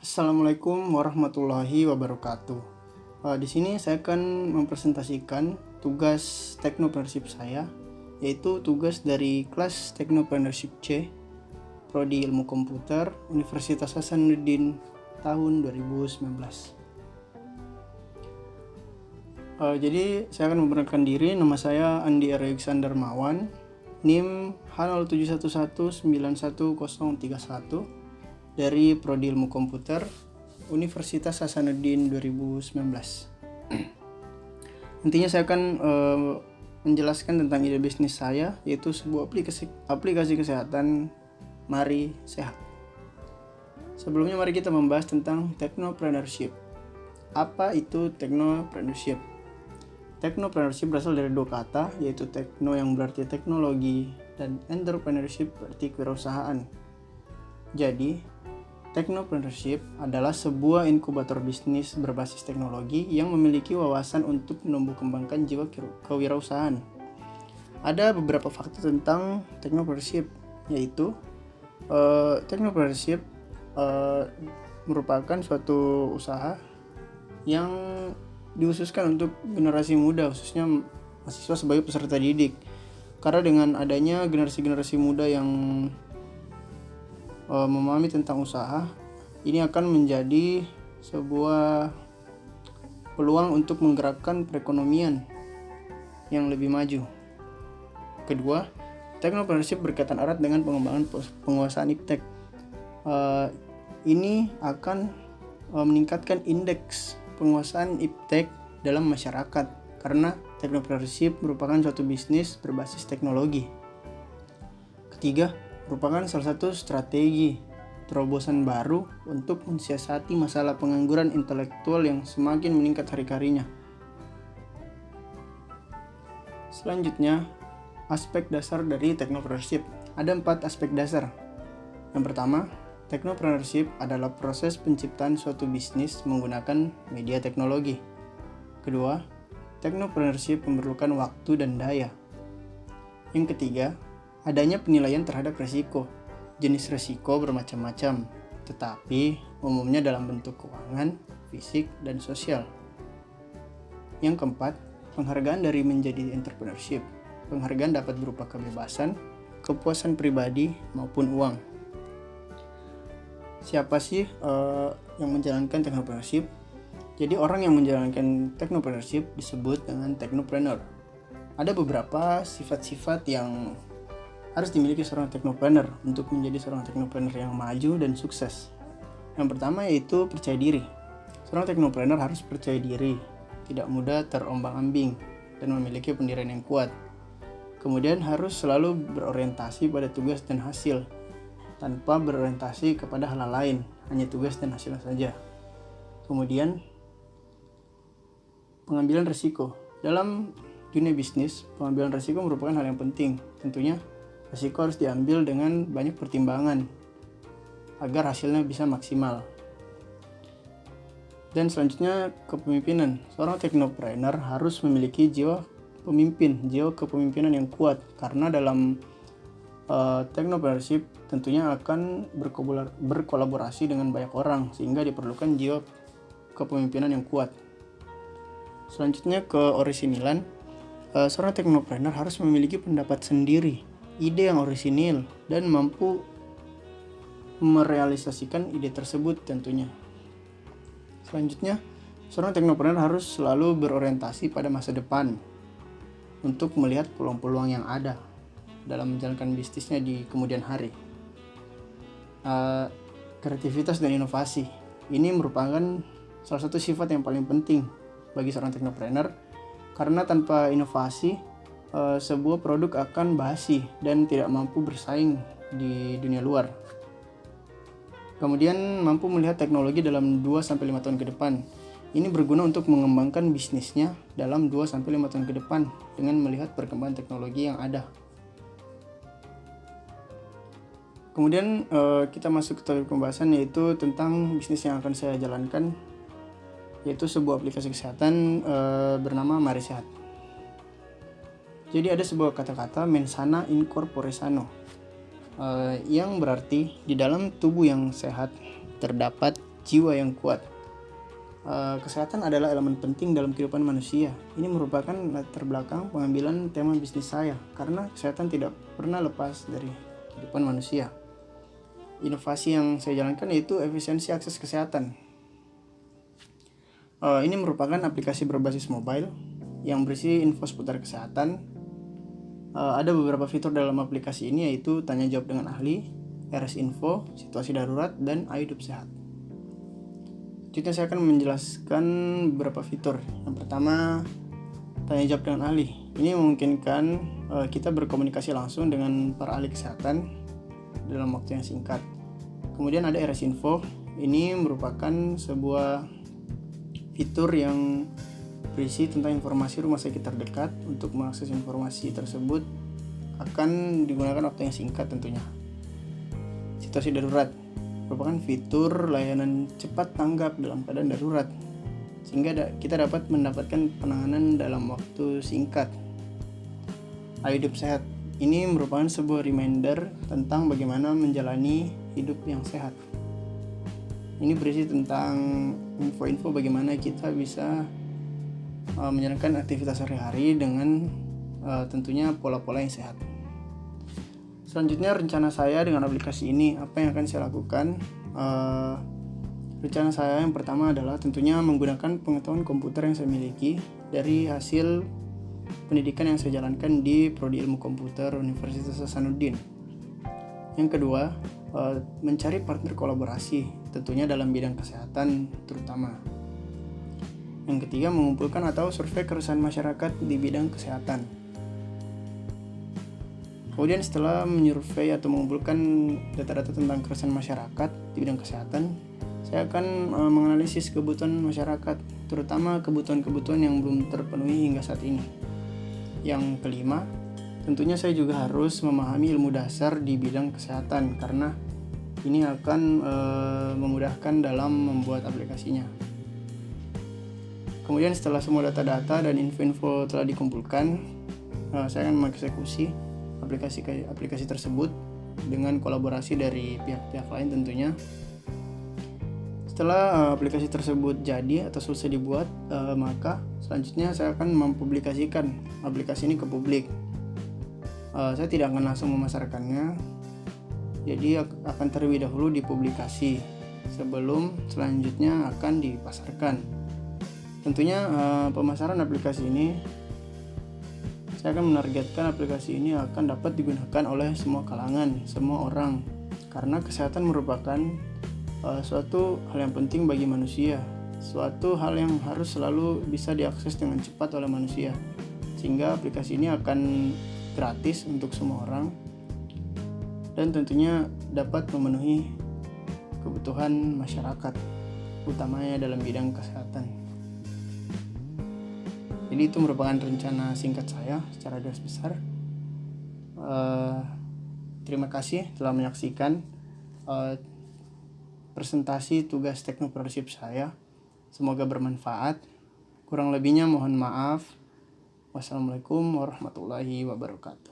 Assalamualaikum warahmatullahi wabarakatuh. Di sini saya akan mempresentasikan tugas teknopreneurship saya, yaitu tugas dari kelas Teknopreneurship C, Prodi Ilmu Komputer, Universitas Hasanuddin tahun 2019. Jadi saya akan memperkenalkan diri. Nama saya Andi Alexander Mawan, NIM H0711911031 dari Prodi Ilmu Komputer, Universitas Hasanuddin 2019. Nantinya saya akan menjelaskan tentang ide bisnis saya, yaitu sebuah aplikasi kesehatan Mari Sehat. Sebelumnya mari kita membahas tentang teknopreneurship. Apa itu teknopreneurship? Teknopreneurship berasal dari dua kata, yaitu tekno yang berarti teknologi dan entrepreneurship berarti kewirausahaan. Jadi, teknopreneurship adalah sebuah inkubator bisnis berbasis teknologi yang memiliki wawasan untuk menumbuh kembangkan jiwa kewirausahaan. Ada beberapa fakta tentang teknopreneurship, yaitu teknopreneurship merupakan suatu usaha yang dihususkan untuk generasi muda, khususnya mahasiswa sebagai peserta didik. Karena dengan adanya generasi-generasi muda yang memahami tentang usaha, ini akan menjadi sebuah peluang untuk menggerakkan perekonomian yang lebih maju. Kedua, teknopreneurship berkaitan erat dengan pengembangan penguasaan iptek. Ini akan meningkatkan indeks penguasaan iptek dalam masyarakat karena teknopreneurship merupakan suatu bisnis berbasis teknologi. Ketiga, merupakan salah satu strategi terobosan baru untuk mensiasati masalah pengangguran intelektual yang semakin meningkat hari-harinya. Selanjutnya, aspek dasar dari teknopreneurship. Ada 4 aspek dasar. Yang pertama, teknopreneurship adalah proses penciptaan suatu bisnis menggunakan media teknologi. Kedua, teknopreneurship memerlukan waktu dan daya. Yang ketiga, adanya penilaian terhadap resiko. Jenis resiko bermacam-macam, tetapi umumnya dalam bentuk keuangan, fisik, dan sosial. Yang keempat, penghargaan dari menjadi entrepreneurship. Penghargaan dapat berupa kebebasan, kepuasan pribadi, maupun uang. Siapa sih yang menjalankan teknopreneurship? Jadi orang yang menjalankan teknopreneurship disebut dengan teknopreneur. Ada beberapa sifat-sifat yang harus dimiliki seorang teknopreneur untuk menjadi seorang teknopreneur yang maju dan sukses. Yang pertama yaitu percaya diri. Seorang teknopreneur harus percaya diri, tidak mudah terombang-ambing, dan memiliki pendirian yang kuat. Kemudian harus selalu berorientasi pada tugas dan hasil, tanpa berorientasi kepada hal lain, hanya tugas dan hasilnya saja. Kemudian, pengambilan risiko. Dalam dunia bisnis, pengambilan risiko merupakan hal yang penting. Tentunya, risiko harus diambil dengan banyak pertimbangan agar hasilnya bisa maksimal. Dan selanjutnya, kepemimpinan. Seorang teknopreneur harus memiliki jiwa kepemimpinan yang kuat, karena dalam teknopreneurship tentunya akan berkolaborasi dengan banyak orang, sehingga diperlukan jiwa kepemimpinan yang kuat. Selanjutnya ke orisinilan. Seorang teknopreneur harus memiliki pendapat sendiri, ide yang orisinil, dan mampu merealisasikan ide tersebut tentunya. Selanjutnya, seorang teknopreneur harus selalu berorientasi pada masa depan untuk melihat peluang-peluang yang ada dalam menjalankan bisnisnya di kemudian hari. Kreativitas dan inovasi. Ini merupakan salah satu sifat yang paling penting bagi seorang teknopreneur, karena tanpa inovasi, sebuah produk akan basi dan tidak mampu bersaing di dunia luar. Kemudian mampu melihat teknologi dalam 2-5 tahun ke depan. Ini berguna untuk mengembangkan bisnisnya dalam 2-5 tahun ke depan dengan melihat perkembangan teknologi yang ada. Kemudian kita masuk ke topik pembahasan, yaitu tentang bisnis yang akan saya jalankan, yaitu sebuah aplikasi kesehatan bernama Mari Sehat. Jadi ada sebuah kata-kata mensana in corpore sano, yang berarti di dalam tubuh yang sehat terdapat jiwa yang kuat. Kesehatan adalah elemen penting dalam kehidupan manusia. Ini merupakan latar belakang pengambilan tema bisnis saya, karena kesehatan tidak pernah lepas dari kehidupan manusia. Inovasi yang saya jalankan yaitu efisiensi akses kesehatan. Ini merupakan aplikasi berbasis mobile yang berisi info seputar kesehatan. Ada beberapa fitur dalam aplikasi ini, yaitu tanya jawab dengan ahli, RS Info, situasi darurat, dan Ayo Hidup Sehat. Selanjutnya saya akan menjelaskan beberapa fitur. Yang pertama, tanya jawab dengan ahli. Ini memungkinkan kita berkomunikasi langsung dengan para ahli kesehatan dalam waktu yang singkat. Kemudian ada RS Info. Ini merupakan sebuah fitur yang berisi tentang informasi rumah sakit terdekat. Untuk mengakses informasi tersebut akan digunakan waktu yang singkat tentunya. Situasi darurat merupakan fitur layanan cepat tanggap dalam keadaan darurat, sehingga kita dapat mendapatkan penanganan dalam waktu singkat. Ayo Hidup Sehat, ini merupakan sebuah reminder tentang bagaimana menjalani hidup yang sehat. Ini berisi tentang info-info bagaimana kita bisa menjalankan aktivitas sehari-hari dengan tentunya pola-pola yang sehat. Selanjutnya, rencana saya dengan aplikasi ini, apa yang akan saya lakukan? Rencana saya yang pertama adalah tentunya menggunakan pengetahuan komputer yang saya miliki dari hasil pendidikan yang saya jalankan di Prodi Ilmu Komputer Universitas Hasanuddin. Yang kedua, mencari partner kolaborasi, tentunya dalam bidang kesehatan terutama. Yang ketiga, mengumpulkan atau survei keresahan masyarakat di bidang kesehatan. Kemudian setelah menyurvei atau mengumpulkan data-data tentang keresahan masyarakat di bidang kesehatan, saya akan menganalisis kebutuhan masyarakat, terutama kebutuhan-kebutuhan yang belum terpenuhi hingga saat ini. Yang kelima, tentunya saya juga harus memahami ilmu dasar di bidang kesehatan, karena ini akan memudahkan dalam membuat aplikasinya. Kemudian setelah semua data-data dan info-info telah dikumpulkan, saya akan mengeksekusi aplikasi tersebut dengan kolaborasi dari pihak-pihak lain tentunya. Setelah aplikasi tersebut jadi atau selesai dibuat, maka selanjutnya saya akan mempublikasikan aplikasi ini ke publik. Saya tidak akan langsung memasarkannya, jadi akan terlebih dahulu dipublikasi sebelum selanjutnya akan dipasarkan. Tentunya pemasaran aplikasi ini, saya akan menargetkan aplikasi ini akan dapat digunakan oleh semua kalangan, semua orang, karena kesehatan merupakan suatu hal yang penting bagi manusia, suatu hal yang harus selalu bisa diakses dengan cepat oleh manusia, sehingga aplikasi ini akan gratis untuk semua orang dan tentunya dapat memenuhi kebutuhan masyarakat, utamanya dalam bidang kesehatan. Jadi itu merupakan rencana singkat saya secara garis besar. Terima kasih telah menyaksikan presentasi tugas teknopreneurship saya. Semoga bermanfaat. Kurang lebihnya mohon maaf. Wassalamualaikum warahmatullahi wabarakatuh.